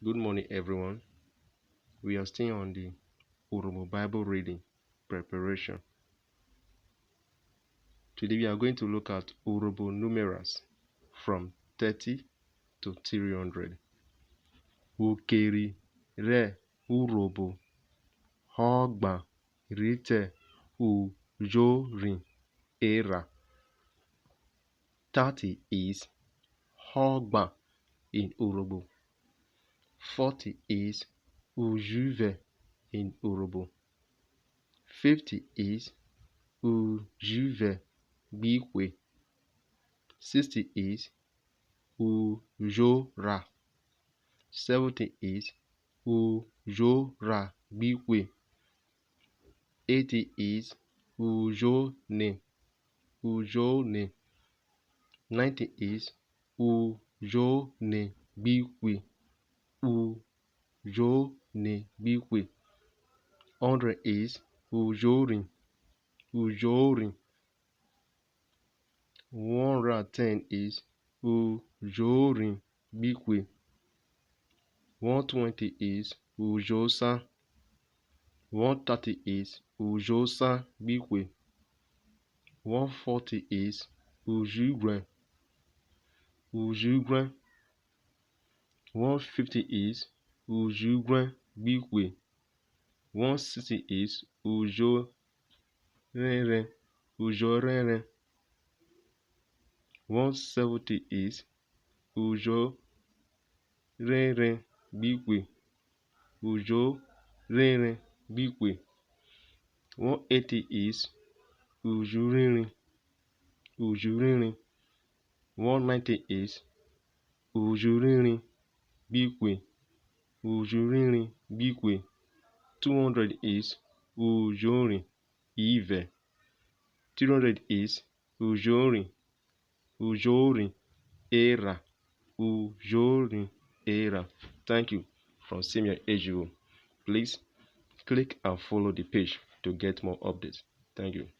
Good morning, everyone. We are still on the Urhobo Bible reading preparation. Today we are going to look at Urhobo numerals from 30 to 300. Ukeri re Urhobo Hogba Rite Ujorin Era. 30 is Hogba in Urhobo. 40 is Ujuve in Urhobo. 50 is Ujuve Bikwe. 60 is Ujora. 70 is Ujora Bikwe. 80 is Ujone. Ujone. 90 is Ujone Bikwe. Ujone Bikwe. 100 is Ujorin. Ujorin. 110 is Ujorin Bikwe. 120 is Ujosa. 130 is Ujosa Bikwe. 140 is Ujugren. Ujugren. 150 is Ujugren Bikwe. 160 is Ujorere. Ujorere. 170 is Ujorere Bikwe. Ujorere Bikwe. 180 is Ujuririn. Ujuririn. 190 is Ujuririn Bikwe. Ujuririn Bikwe. 200 is Ujorin Ive. 300 is Ujorin. Ujorin Era. Ujorin Era. Thank you from Samuel Ejuo. Please click and follow the page to get more updates. Thank you.